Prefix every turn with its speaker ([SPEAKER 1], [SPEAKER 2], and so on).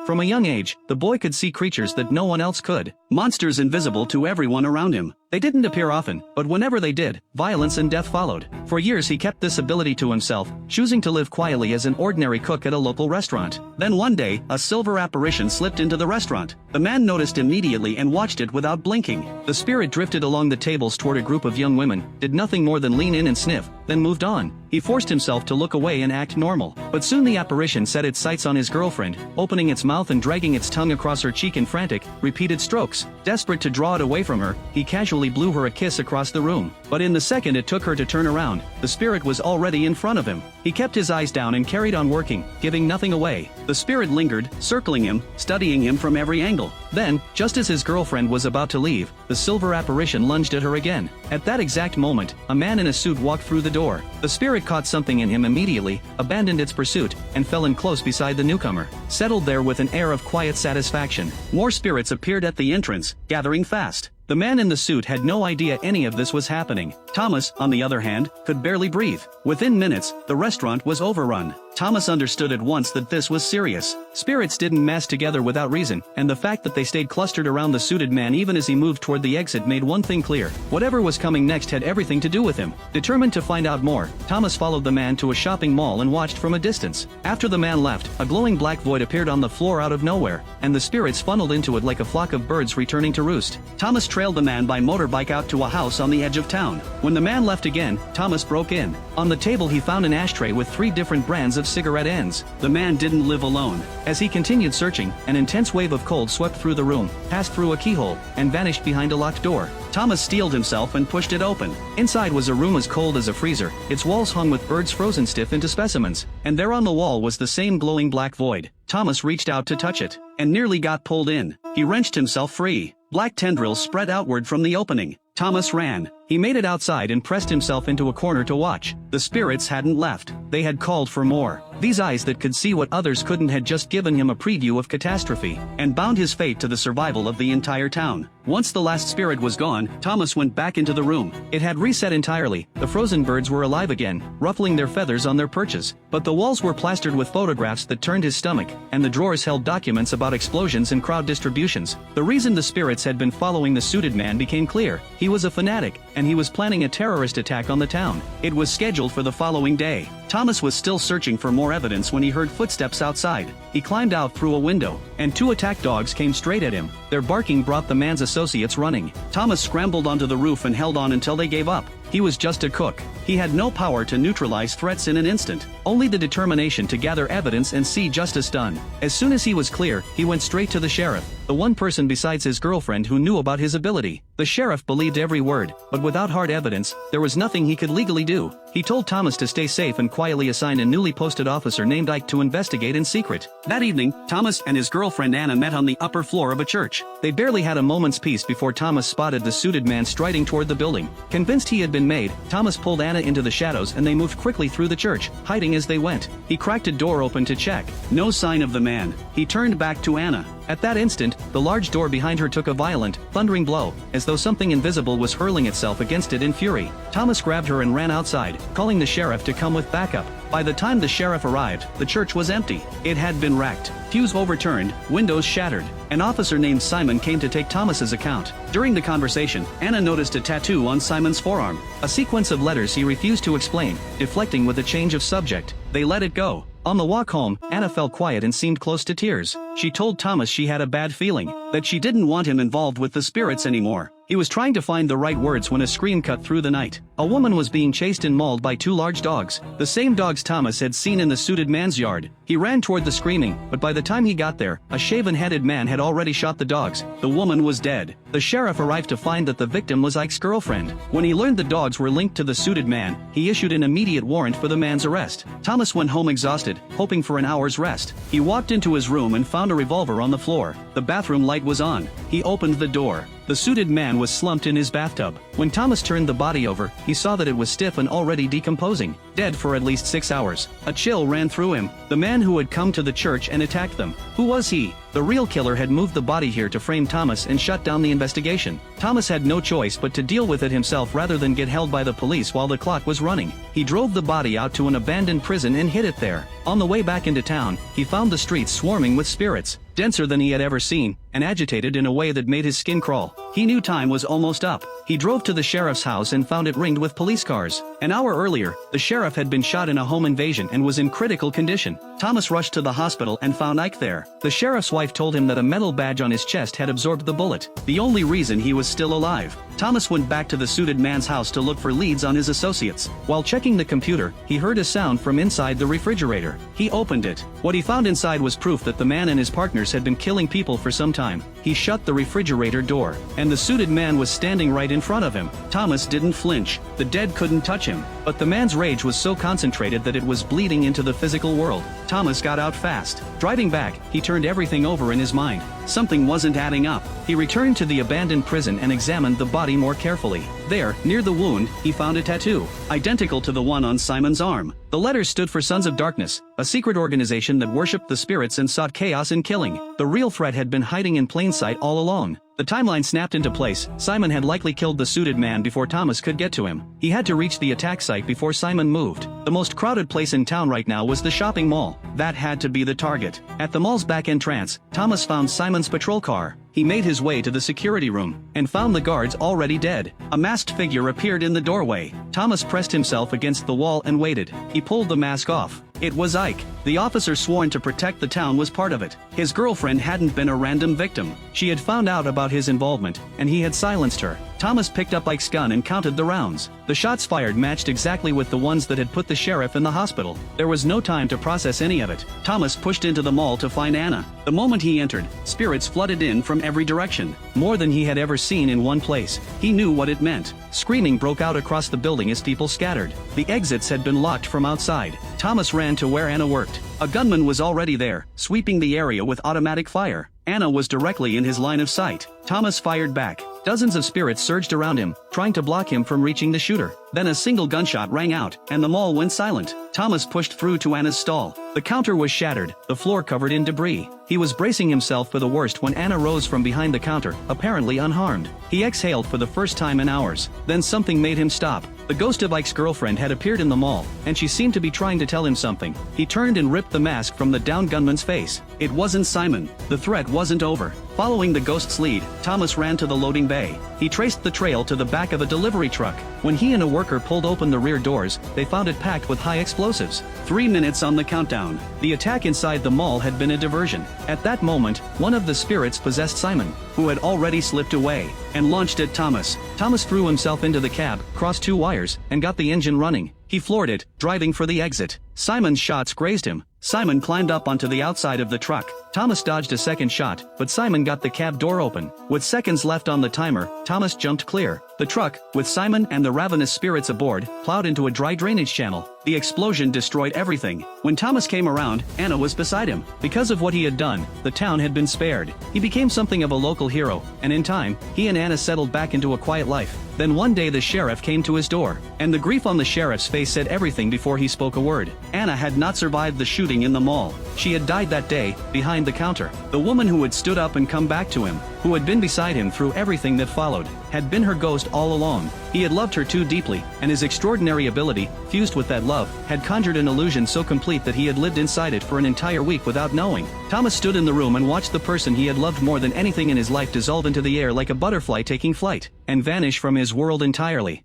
[SPEAKER 1] From a young age, the boy could see creatures that no one else could, monsters invisible to everyone around him. They didn't appear often, but whenever they did, violence and death followed. For years he kept this ability to himself, choosing to live quietly as an ordinary cook at a local restaurant. Then one day, a silver apparition slipped into the restaurant. The man noticed immediately and watched it without blinking. The spirit drifted along the tables toward a group of young women, did nothing more than lean in and sniff, then moved on. He forced himself to look away and act normal. But soon the apparition set its sights on his girlfriend, opening its mouth and dragging its tongue across her cheek in frantic, repeated strokes. Desperate to draw it away from her, he casually blew her a kiss across the room. But in the second it took her to turn around, the spirit was already in front of him. He kept his eyes down and carried on working, giving nothing away. The spirit lingered, circling him, studying him from every angle. Then, just as his girlfriend was about to leave, the silver apparition lunged at her again. At that exact moment, a man in a suit walked through the door. The spirit caught something in him immediately, abandoned its pursuit, and fell in close beside the newcomer, settled there with an air of quiet satisfaction. More spirits appeared at the entrance, gathering fast. The man in the suit had no idea any of this was happening. Thomas, on the other hand, could barely breathe. Within minutes, the restaurant was overrun. Thomas understood at once that this was serious. Spirits didn't mass together without reason, and the fact that they stayed clustered around the suited man even as he moved toward the exit made one thing clear. Whatever was coming next had everything to do with him. Determined to find out more, Thomas followed the man to a shopping mall and watched from a distance. After the man left, a glowing black void appeared on the floor out of nowhere, and the spirits funneled into it like a flock of birds returning to roost. Thomas trailed the man by motorbike out to a house on the edge of town. When the man left again, Thomas broke in. On the table he found an ashtray with 3 different brands of cigarette ends. The man didn't live alone. As he continued searching, an intense wave of cold swept through the room, passed through a keyhole, and vanished behind a locked door. Thomas steeled himself and pushed it open. Inside was a room as cold as a freezer, its walls hung with birds frozen stiff into specimens, and there on the wall was the same glowing black void. Thomas reached out to touch it, and nearly got pulled in. He wrenched himself free. Black tendrils spread outward from the opening. Thomas ran. He made it outside and pressed himself into a corner to watch. The spirits hadn't left. They had called for more. These eyes that could see what others couldn't had just given him a preview of catastrophe, and bound his fate to the survival of the entire town. Once the last spirit was gone, Thomas went back into the room. It had reset entirely. The frozen birds were alive again, ruffling their feathers on their perches. But the walls were plastered with photographs that turned his stomach, and the drawers held documents about explosions and crowd distributions. The reason the spirits had been following the suited man became clear. He was a fanatic, and he was planning a terrorist attack on the town. It was scheduled for the following day. Thomas was still searching for more evidence when he heard footsteps outside. He climbed out through a window, and 2 attack dogs came straight at him. Their barking brought the man's associates running. Thomas scrambled onto the roof and held on until they gave up. He was just a cook. He had no power to neutralize threats in an instant, only the determination to gather evidence and see justice done. As soon as he was clear, he went straight to the sheriff, the one person besides his girlfriend who knew about his ability. The sheriff believed every word, but without hard evidence, there was nothing he could legally do. He told Thomas to stay safe and quietly assign a newly posted officer named Ike to investigate in secret. That evening, Thomas and his girlfriend Anna met on the upper floor of a church. They barely had a moment's peace before Thomas spotted the suited man striding toward the building. Convinced he had been made, Thomas pulled Anna into the shadows and they moved quickly through the church, hiding as they went. He cracked a door open to check. No sign of the man. He turned back to Anna. At that instant, the large door behind her took a violent, thundering blow, as though something invisible was hurling itself against it in fury. Thomas grabbed her and ran outside, calling the sheriff to come with backup. By the time the sheriff arrived, the church was empty. It had been wrecked. Pews overturned, windows shattered. An officer named Simon came to take Thomas's account. During the conversation, Anna noticed a tattoo on Simon's forearm, a sequence of letters he refused to explain, deflecting with a change of subject. They let it go. On the walk home, Anna felt quiet and seemed close to tears. She told Thomas she had a bad feeling, that she didn't want him involved with the spirits anymore. He was trying to find the right words when a scream cut through the night. A woman was being chased and mauled by 2 large dogs, the same dogs Thomas had seen in the suited man's yard. He ran toward the screaming, but by the time he got there, a shaven-headed man had already shot the dogs. The woman was dead. The sheriff arrived to find that the victim was Ike's girlfriend. When he learned the dogs were linked to the suited man, he issued an immediate warrant for the man's arrest. Thomas went home exhausted, hoping for an hour's rest. He walked into his room and found a revolver on the floor. The bathroom light was on. He opened the door. The suited man was slumped in his bathtub. When Thomas turned the body over, he saw that it was stiff and already decomposing, dead for at least 6 hours. A chill ran through him. The man who had come to the church and attacked them. Who was he? The real killer had moved the body here to frame Thomas and shut down the investigation. Thomas had no choice but to deal with it himself rather than get held by the police while the clock was running. He drove the body out to an abandoned prison and hid it there. On the way back into town, he found the streets swarming with spirits. denser than he had ever seen, and agitated in a way that made his skin crawl. He knew time was almost up. He drove to the sheriff's house and found it ringed with police cars. An hour earlier, the sheriff had been shot in a home invasion and was in critical condition. Thomas rushed to the hospital and found Ike there. The sheriff's wife told him that a metal badge on his chest had absorbed the bullet, the only reason he was still alive. Thomas went back to the suited man's house to look for leads on his associates. While checking the computer, he heard a sound from inside the refrigerator. He opened it. What he found inside was proof that the man and his partners had been killing people for some time. He shut the refrigerator door, and the suited man was standing right in front of him. Thomas didn't flinch. The dead couldn't touch him. But the man's rage was so concentrated that it was bleeding into the physical world. Thomas got out fast. Driving back, he turned everything over in his mind. Something wasn't adding up. He returned to the abandoned prison and examined the body more carefully. There, near the wound, he found a tattoo, identical to the one on Simon's arm. The letters stood for Sons of Darkness, a secret organization that worshipped the spirits and sought chaos and killing. The real threat had been hiding in plain sight all along. The timeline snapped into place. Simon had likely killed the suited man before Thomas could get to him. He had to reach the attack site before Simon moved. The most crowded place in town right now was the shopping mall. That had to be the target. At the mall's back entrance, Thomas found Simon's patrol car. He made his way to the security room and found the guards already dead. A masked figure appeared in the doorway. Thomas pressed himself against the wall and waited. He pulled the mask off. It was Ike. The officer sworn to protect the town was part of it. His girlfriend hadn't been a random victim. She had found out about his involvement, and he had silenced her. Thomas picked up Ike's gun and counted the rounds. The shots fired matched exactly with the ones that had put the sheriff in the hospital. There was no time to process any of it. Thomas pushed into the mall to find Anna. The moment he entered, spirits flooded in from every direction. More than he had ever seen in one place. He knew what it meant. Screaming broke out across the building as people scattered. The exits had been locked from outside. Thomas ran to where Anna worked. A gunman was already there, sweeping the area with automatic fire. Anna was directly in his line of sight. Thomas fired back. Dozens of spirits surged around him, trying to block him from reaching the shooter. Then a single gunshot rang out, and the mall went silent. Thomas pushed through to Anna's stall. The counter was shattered, the floor covered in debris. He was bracing himself for the worst when Anna rose from behind the counter, apparently unharmed. He exhaled for the first time in hours. Then something made him stop. The ghost of Ike's girlfriend had appeared in the mall, and she seemed to be trying to tell him something. He turned and ripped the mask from the downed gunman's face. It wasn't Simon. The threat wasn't over. Following the ghost's lead, Thomas ran to the loading bay. He traced the trail to the back of a delivery truck. When he and a worker pulled open the rear doors, they found it packed with high explosives. 3 minutes on the countdown. The attack inside the mall had been a diversion. At that moment, one of the spirits possessed Simon, who had already slipped away, and launched at Thomas. Thomas threw himself into the cab, crossed 2 wires, and got the engine running. He floored it, driving for the exit. Simon's shots grazed him. Simon climbed up onto the outside of the truck. Thomas dodged a second shot, but Simon got the cab door open. With seconds left on the timer, Thomas jumped clear. The truck, with Simon and the ravenous spirits aboard, plowed into a dry drainage channel. The explosion destroyed everything. When Thomas came around, Anna was beside him. Because of what he had done, the town had been spared. He became something of a local hero, and in time, he and Anna settled back into a quiet life. Then one day the sheriff came to his door, and the grief on the sheriff's face said everything before he spoke a word. Anna had not survived the shooting in the mall. She had died that day, behind the counter. The woman who had stood up and come back to him, who had been beside him through everything that followed, had been her ghost all along. He had loved her too deeply, and his extraordinary ability, fused with that love, had conjured an illusion so complete that he had lived inside it for an entire week without knowing. Thomas stood in the room and watched the person he had loved more than anything in his life dissolve into the air like a butterfly taking flight, and vanish from his world entirely.